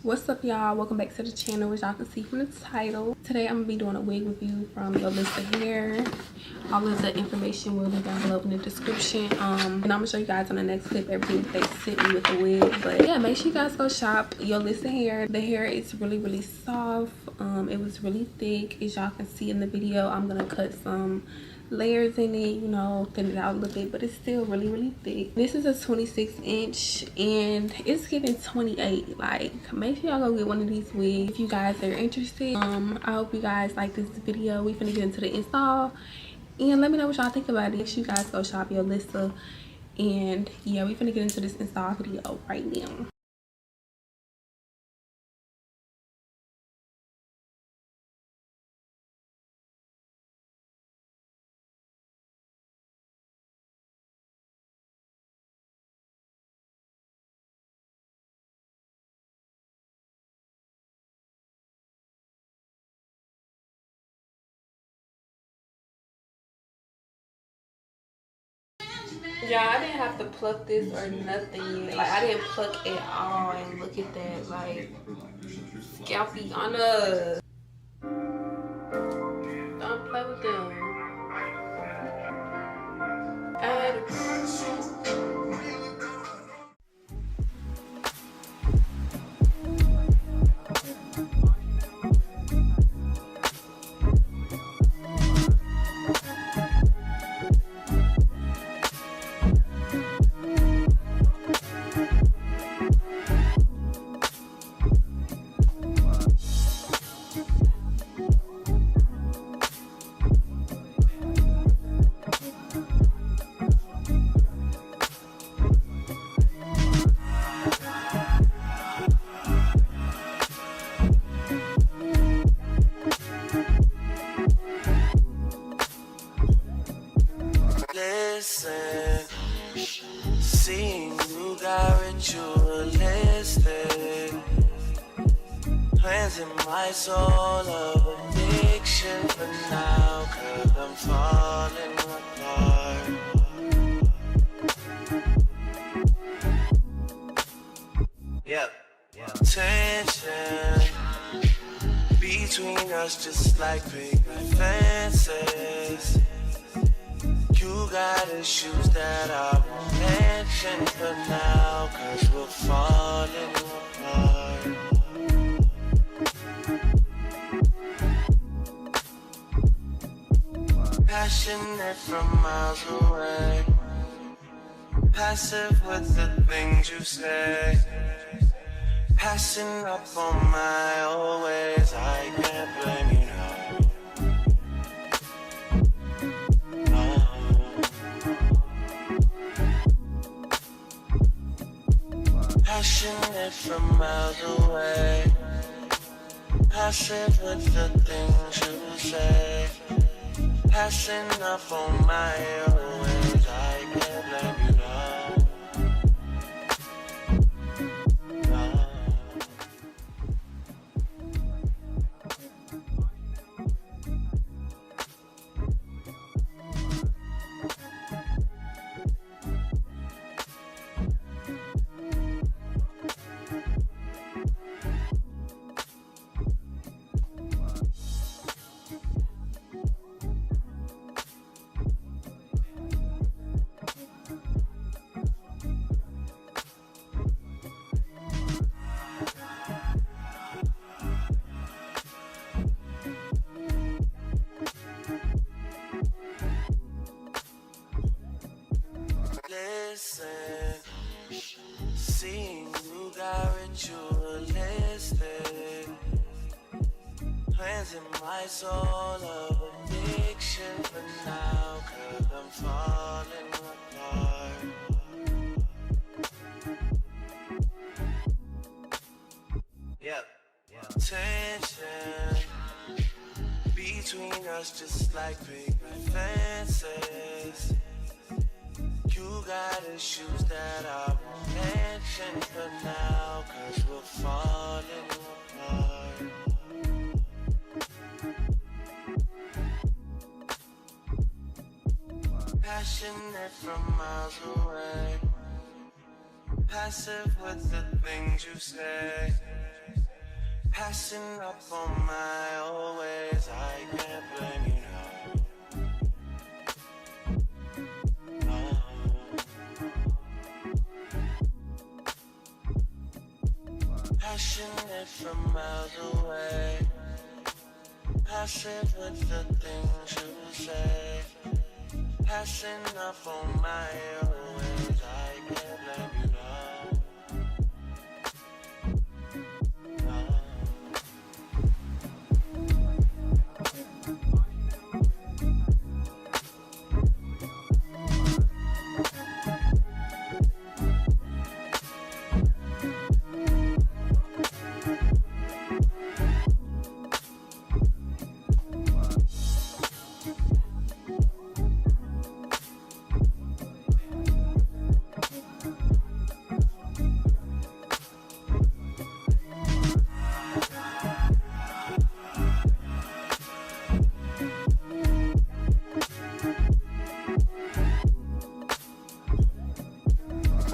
What's up, y'all? Welcome back to the channel. As y'all can see from the title, today I'm gonna be doing a wig review from yolissahair. All of the information will be down below in the description. And I'm gonna show you guys on the next clip everything that they sent me with the wig. But yeah, make sure you guys go shop yolissahair. The hair is really soft. It was really thick. As y'all can see in the video, I'm gonna cut some layers in it, you know, thin it out a little bit, but it's still really thick. This is a 26-inch and it's giving 28. Like, make sure y'all go get one of these wigs if you guys are interested. I hope you guys like this video. We finna get into the install and let me know what y'all think about it. Make sure you guys go shop Yolissa. And yeah, we finna get into this install video right now. Yeah, I didn't have to pluck this or nothing yet. Like, I didn't pluck at all. And look at that, like, scalpy on us. Don't play with them. Listen, seeing you got ritualistic plans in my soul of addiction, but now 'cause I'm falling apart. Yep, tension between us just like big fences. You got issues that I won't mention for now, 'cause we're falling apart. Passionate from miles away, passive with the things you say, passing up on my old ways. I can't blame you now. Passionate from miles away, passive with the things you say, passing up on my own ways. I can't blame you now. Listen, seeing you got ritualistic plans in my soul of addiction, but now 'cause I'm falling apart. Yep, tension between us just like big fences. You got issues that I won't mention for now, 'cause we're falling apart. Passionate from miles away, passive with the things you say, Passing up on my old ways, I can't blame you now. Passionate from miles away, passive with the things you say, passing up on my old ways, I can't blame you now.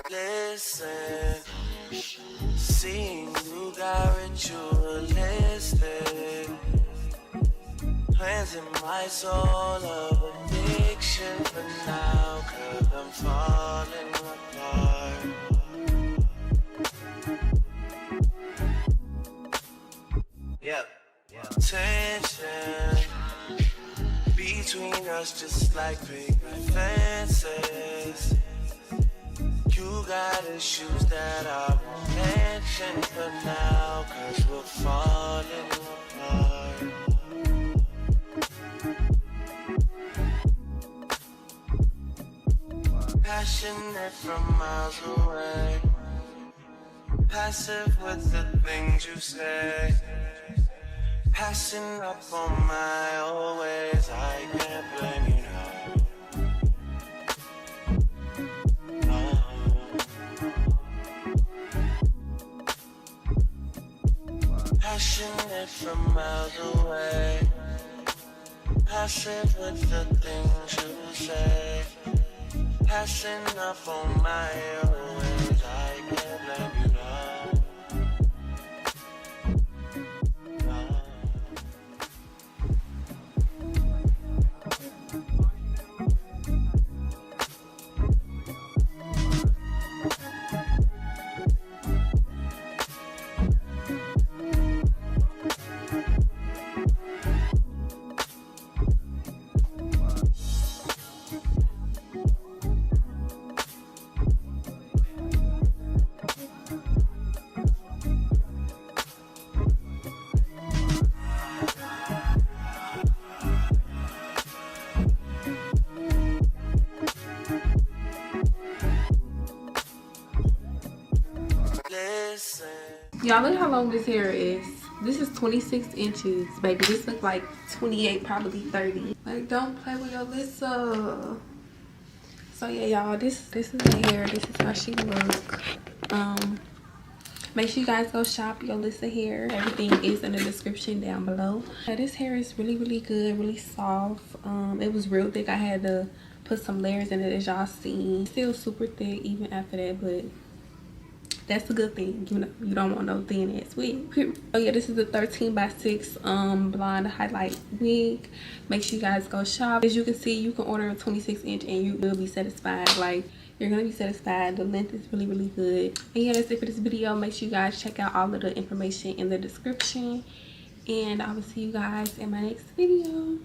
Listen, seeing you got ritualistic plans in my soul of addiction, but now 'cause I'm falling apart. Yep. Tension between us just like big fences. You got issues that I won't mention for now, 'cause we're falling apart. Passionate from miles away, passive with the things you say, passing up on my old ways, I can't blame you now. Passionate from miles away, passive with the things you say, passing up on my old ways, I can't blame you now. Y'all, look how long this hair is. This is 26 inches, baby. This looks like 28, probably 30. Like, don't play with Yolissa. So yeah, y'all, this is the hair. This is how she look. Make sure you guys go shop Yolissa hair. Everything is in the description down below. This hair is really, really good, really soft. It was real thick. I had to put some layers in it, as y'all seen. Still super thick even after that, but that's a good thing. You know, you don't want no thin ass wig. Oh yeah, this is the 13x6 blonde highlight wig. Make sure you guys go shop. As you can see, you can order a 26 inch and you will be satisfied. Like, you're gonna be satisfied. The length is really, really good. And yeah, that's it for this video. Make sure you guys check out all of the information in the description, and I will see you guys in my next video.